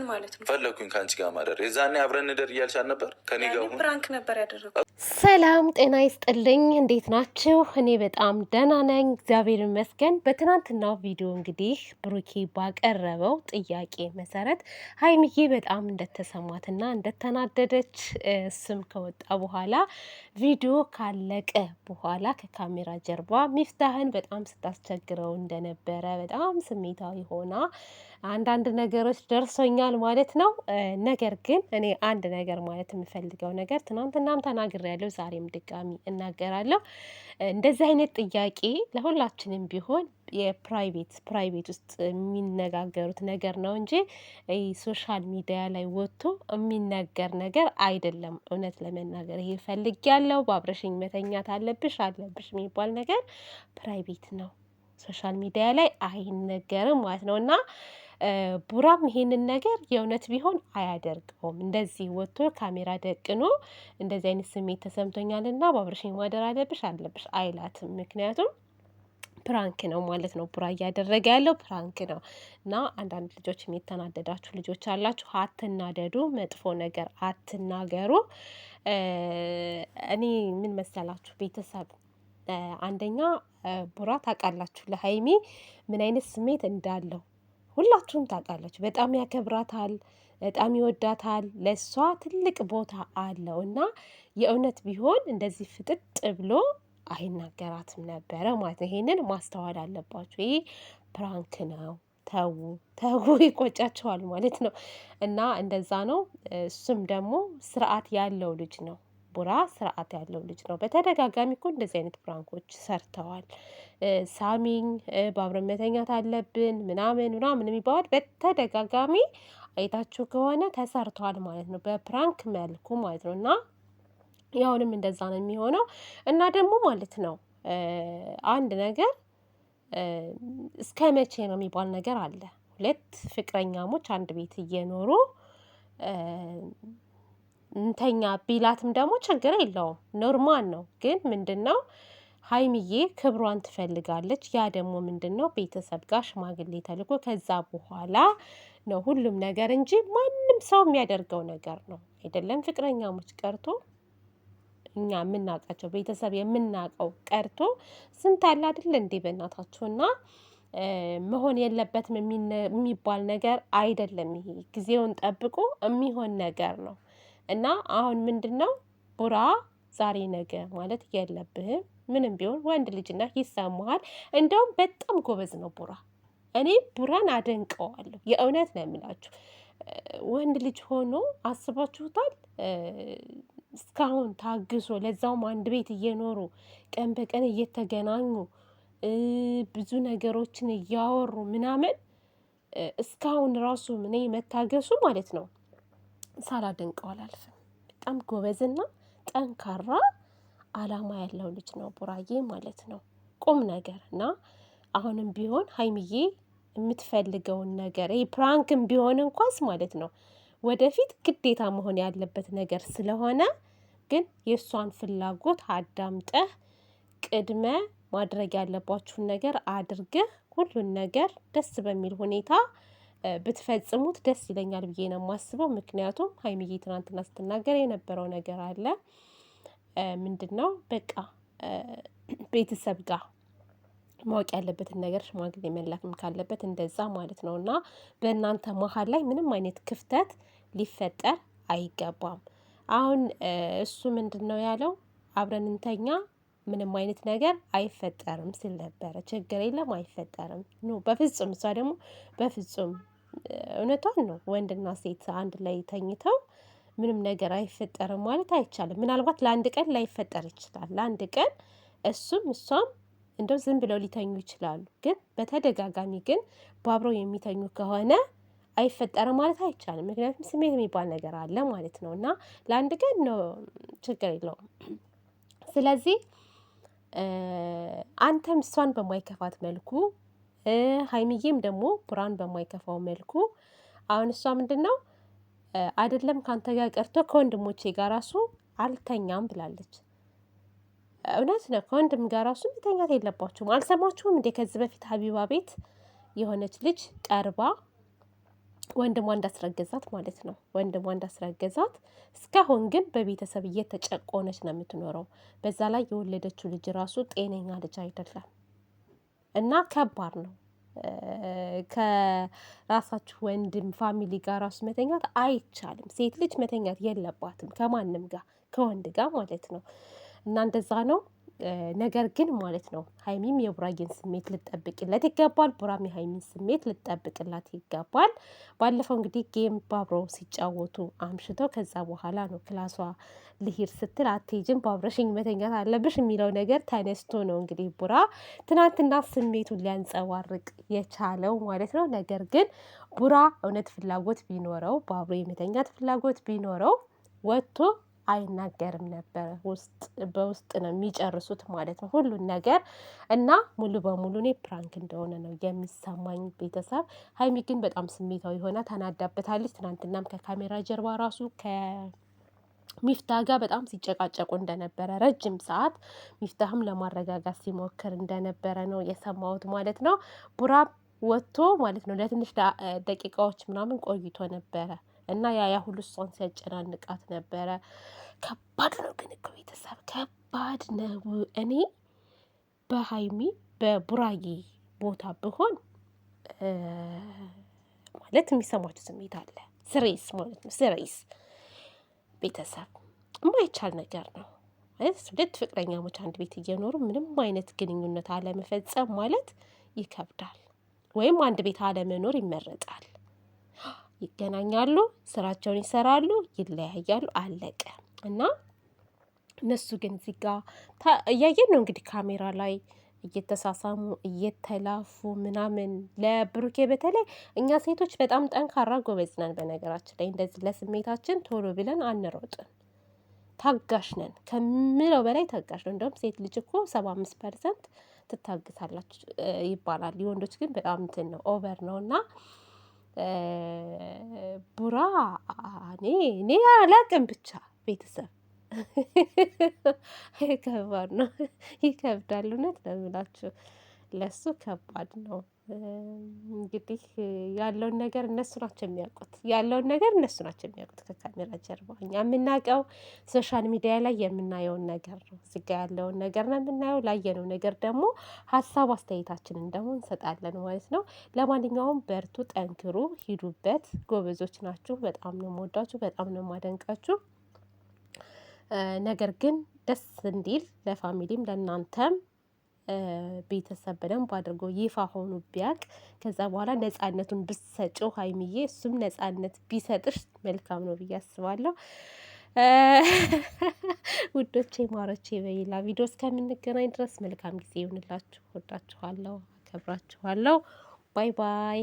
ምን ማለት ነው? ፈለኩኝ ከአንቺ ጋር ማደር። የዛኔ አብረን እንደር እያልሻል ነበር። ከኔ ጋር ፕራንክ ነበር ያደረኩት። ሰላም ጤና ይስጥልኝ። እንዴት ናችሁ? እኔ በጣም ደህና ነኝ፣ እግዚአብሔር ይመስገን። በትናንትናው ቪዲዮ እንግዲህ ብሩኬ ባቀረበው ጥያቄ መሰረት ሀይሚዬ በጣም እንደተሰማትና እንደተናደደች ስም ከወጣ በኋላ ቪዲዮ ካለቀ በኋላ ከካሜራ ጀርባ ሚፍታህን በጣም ስታስቸግረው እንደነበረ በጣም ስሜታዊ ሆና አንዳንድ ነገሮች ደርሶኛል ማለት ነው። ነገር ግን እኔ አንድ ነገር ማለት የምፈልገው ነገር ትናንትናም ተናግሬያለሁ፣ ዛሬም ድጋሚ እናገራለሁ። እንደዚህ አይነት ጥያቄ ለሁላችንም ቢሆን የፕራይቬት ውስጥ የሚነጋገሩት ነገር ነው እንጂ ሶሻል ሚዲያ ላይ ወጥቶ የሚነገር ነገር አይደለም። እውነት ለመናገር ይሄ ፈልጌያለሁ፣ በአብረሽኝ መተኛት አለብሽ የሚባል ነገር ፕራይቬት ነው፣ ሶሻል ሚዲያ ላይ አይነገርም ማለት ነው። እና ቡራም ይሄንን ነገር የእውነት ቢሆን አያደርገውም። እንደዚህ ወጥቶ ካሜራ ደቅኖ እንደዚህ አይነት ስሜት ተሰምቶኛል እና በአብረሽኝ ማደር አለብሽ አይላትም። ምክንያቱም ፕራንክ ነው ማለት ነው። ቡራ እያደረገ ያለው ፕራንክ ነው። እና አንዳንድ ልጆች የተናደዳችሁ ልጆች አላችሁ፣ አትናደዱ፣ መጥፎ ነገር አትናገሩ። እኔ ምን መሰላችሁ ቤተሰብ፣ አንደኛ ቡራ ታውቃላችሁ ለሀይሚ ምን አይነት ስሜት እንዳለው ሁላችሁም ታውቃላችሁ። በጣም ያከብራታል፣ በጣም ይወዳታል፣ ለእሷ ትልቅ ቦታ አለው እና የእውነት ቢሆን እንደዚህ ፍጥጥ ብሎ አይናገራትም ነበረ ማለት ነው። ይሄንን ማስተዋል አለባችሁ። ይሄ ፕራንክ ነው። ተው ይቆጫቸዋል ማለት ነው። እና እንደዛ ነው። እሱም ደግሞ ስርዓት ያለው ልጅ ነው። ቡራ ስርዓት ያለው ልጅ ነው። በተደጋጋሚ እኮ እንደዚህ አይነት ፕራንኮች ሰርተዋል። ሳሚኝ በአብረን መተኛት አለብን ምናምን የሚባል በተደጋጋሚ አይታችሁ ከሆነ ተሰርተዋል ማለት ነው። በፕራንክ መልኩ ማለት ነው። እና ያውንም እንደዛ ነው የሚሆነው። እና ደግሞ ማለት ነው አንድ ነገር እስከ መቼ ነው የሚባል ነገር አለ። ሁለት ፍቅረኛሞች አንድ ቤት እየኖሩ እንተኛ ቢላትም ደግሞ ችግር የለውም፣ ኖርማል ነው። ግን ምንድነው ሀይሚዬ ክብሯን ትፈልጋለች። ያ ደግሞ ምንድነው ቤተሰብ ጋር ሽማግሌ ተልኮ ከዛ በኋላ ነው ሁሉም ነገር እንጂ ማንም ሰው የሚያደርገው ነገር ነው አይደለም። ፍቅረኛሞች ቀርቶ እኛ የምናውቃቸው ቤተሰብ የምናውቀው ቀርቶ ስንት አለ አይደል እንዴ? በእናታችሁና መሆን የለበትም የሚባል ነገር አይደለም። ይሄ ጊዜውን ጠብቆ የሚሆን ነገር ነው። እና አሁን ምንድነው ቡራ ዛሬ ነገ ማለት የለብህም። ምንም ቢሆን ወንድ ልጅና ይሰማሃል። እንደውም በጣም ጎበዝ ነው ቡራ። እኔ ቡራን አደንቀዋለሁ። የእውነት ነው የምላችሁ። ወንድ ልጅ ሆኖ አስባችሁታል? እስካሁን ታግሶ ለዛውም አንድ ቤት እየኖሩ ቀን በቀን እየተገናኙ ብዙ ነገሮችን እያወሩ ምናምን እስካሁን ራሱ እኔ መታገሱ ማለት ነው ሳላደንቀው አላልፍም። በጣም ጎበዝና ጠንካራ አላማ ያለው ልጅ ነው ቡራዬ ማለት ነው። ቁም ነገር እና አሁንም ቢሆን ሀይሚዬ የምትፈልገውን ነገር ይሄ ፕራንክም ቢሆን እንኳስ ማለት ነው ወደፊት ግዴታ መሆን ያለበት ነገር ስለሆነ ግን የእሷን ፍላጎት አዳምጠህ ቅድመ ማድረግ ያለባችሁን ነገር አድርገህ ሁሉን ነገር ደስ በሚል ሁኔታ ብትፈጽሙት ደስ ይለኛል ብዬ ነው የማስበው። ምክንያቱም ሀይሚዬ ትናንትና ስትናገር የነበረው ነገር አለ። ምንድነው በቃ ቤተሰብ ጋር ማወቅ ያለበትን ነገር ሽማግሌ መላክም ካለበት እንደዛ ማለት ነው። እና በእናንተ መሀል ላይ ምንም አይነት ክፍተት ሊፈጠር አይገባም። አሁን እሱ ምንድነው ያለው? አብረን እንተኛ ምንም አይነት ነገር አይፈጠርም ሲል ነበረ። ችግር የለም አይፈጠርም ኖ በፍጹም። እሷ ደግሞ በፍጹም እውነቷን ነው። ወንድና ሴት አንድ ላይ ተኝተው ምንም ነገር አይፈጠርም ማለት አይቻልም። ምናልባት ለአንድ ቀን ላይፈጠር ይችላል። ለአንድ ቀን እሷም እንደው ዝም ብለው ሊተኙ ይችላሉ። ግን በተደጋጋሚ ግን በአብረው የሚተኙ ከሆነ አይፈጠርም ማለት አይቻልም። ምክንያቱም ስሜት የሚባል ነገር አለ ማለት ነው። እና ለአንድ ቀን ነው ችግር የለውም። ስለዚህ አንተም እሷን በማይከፋት መልኩ ሀይሚዬም ደግሞ ቡራን በማይከፋው መልኩ አሁን እሷ ምንድነው አይደለም ካንተ ጋር ቀርቶ ከወንድሞቼ ጋር ራሱ አልተኛም ብላለች። እውነት ነው። ከወንድም ጋር ራሱ መተኛት የለባችሁም። አልሰማችሁም እንዴ? ከዚህ በፊት ሀቢባ ቤት የሆነች ልጅ ቀርባ ወንድሟ እንዳስረገዛት ማለት ነው። ወንድሟ እንዳስረገዛት እስካሁን ግን በቤተሰብ እየተጨቆነች ነው የምትኖረው። በዛ ላይ የወለደችው ልጅ ራሱ ጤነኛ ልጅ አይደለም እና ከባድ ነው። ከራሳችሁ ወንድም ፋሚሊ ጋር ራሱ መተኛት አይቻልም። ሴት ልጅ መተኛት የለባትም ከማንም ጋር ከወንድ ጋር ማለት ነው። እና እንደዛ ነው። ነገር ግን ማለት ነው ሀይሚም የቡራዬን ስሜት ልጠብቅለት ይገባል። ቡራም የሀይሚን ስሜት ልጠብቅላት ይገባል። ባለፈው እንግዲህ ጌም ባብረው ሲጫወቱ አምሽተው ከዛ በኋላ ነው ክላሷ ልሂድ ስትል አትሄጂም ባብረሽኝ መተኛት አለብሽ የሚለው ነገር ተነስቶ ነው እንግዲህ ቡራ ትናንትና ስሜቱን ሊያንጸባርቅ የቻለው ማለት ነው። ነገር ግን ቡራ እውነት ፍላጎት ቢኖረው በአብሮ የመተኛት ፍላጎት ቢኖረው ወጥቶ አይናገርም ነበረ። በውስጥ ነው የሚጨርሱት ማለት ነው ሁሉን ነገር እና ሙሉ በሙሉ እኔ ፕራንክ እንደሆነ ነው የሚሰማኝ። ቤተሰብ ሀይሚ ግን በጣም ስሜታዊ ሆና ተናዳበታለች። ትናንትናም ከካሜራ ጀርባ ራሱ ሚፍታ ጋር በጣም ሲጨቃጨቁ እንደነበረ ረጅም ሰዓት ሚፍታህም ለማረጋጋት ሲሞክር እንደነበረ ነው የሰማሁት ማለት ነው። ቡራ ወጥቶ ማለት ነው ለትንሽ ደቂቃዎች ምናምን ቆይቶ ነበረ እና ያ ሁሉ እሷን ሲያጨናንቃት ነበረ። ከባድ ነው ግን እኮ ቤተሰብ ከባድ ነው። እኔ በሀይሚ በቡራዬ ቦታ ብሆን ማለት የሚሰማችሁ ስሜት አለ። ስሬስ ማለት ነው ስሬስ ቤተሰብ የማይቻል ነገር ነው። ሁለት ፍቅረኛሞች አንድ ቤት እየኖሩ ምንም አይነት ግንኙነት አለመፈጸም ማለት ይከብዳል። ወይም አንድ ቤት አለመኖር ይመረጣል። ይገናኛሉ፣ ስራቸውን ይሰራሉ፣ ይለያያሉ፣ አለቀ። እና እነሱ ግን እዚህ ጋር እያየን ነው እንግዲህ ካሜራ ላይ እየተሳሳሙ እየተላፉ ምናምን። ለብሩኬ በተለይ እኛ ሴቶች በጣም ጠንካራ ጎበዝ ነን። በነገራችን ላይ እንደዚህ ለስሜታችን ቶሎ ብለን አንሮጥም። ታጋሽ ነን ከምለው በላይ ታጋሽ ነው። እንደውም ሴት ልጅ እኮ 75% ትታግሳላችሁ ይባላል። የወንዶች ግን በጣም እንትን ነው ኦቨር ነው። እና ቡራ እኔ አላቅም ብቻ ቤተሰብ ከባድ ነው። ይከብዳል። እውነት ነው የምላችሁ ለሱ ከባድ ነው። እንግዲህ ያለውን ነገር እነሱ ናቸው የሚያውቁት። ያለውን ነገር እነሱ ናቸው የሚያውቁት ከካሜራ ጀርባ። እኛ የምናውቀው ሶሻል ሚዲያ ላይ የምናየውን ነገር ነው። እዚህ ጋ ያለውን ነገር ነው የምናየው። ላየነው ነገር ደግሞ ሀሳብ አስተያየታችንን ደግሞ እንሰጣለን ማለት ነው። ለማንኛውም በርቱ፣ ጠንክሩ፣ ሂዱበት። ጎበዞች ናችሁ። በጣም ነው የምወዳችሁ፣ በጣም ነው የማደንቃችሁ። ነገር ግን ደስ እንዲል ለፋሚሊም ለእናንተም ቤተሰብ በደንብ አድርጎ ይፋ ሆኑ ቢያቅ ከዛ በኋላ ነፃነቱን ብትሰጪው ሀይሚዬ እሱም ነፃነት ቢሰጥሽ መልካም ነው ብዬ አስባለሁ። ውዶቼ ማሮቼ በሌላ ቪዲዮ እስከምንገናኝ ድረስ መልካም ጊዜ ይሁንላችሁ። ወዳችኋለሁ፣ አከብራችኋለሁ። ባይ ባይ።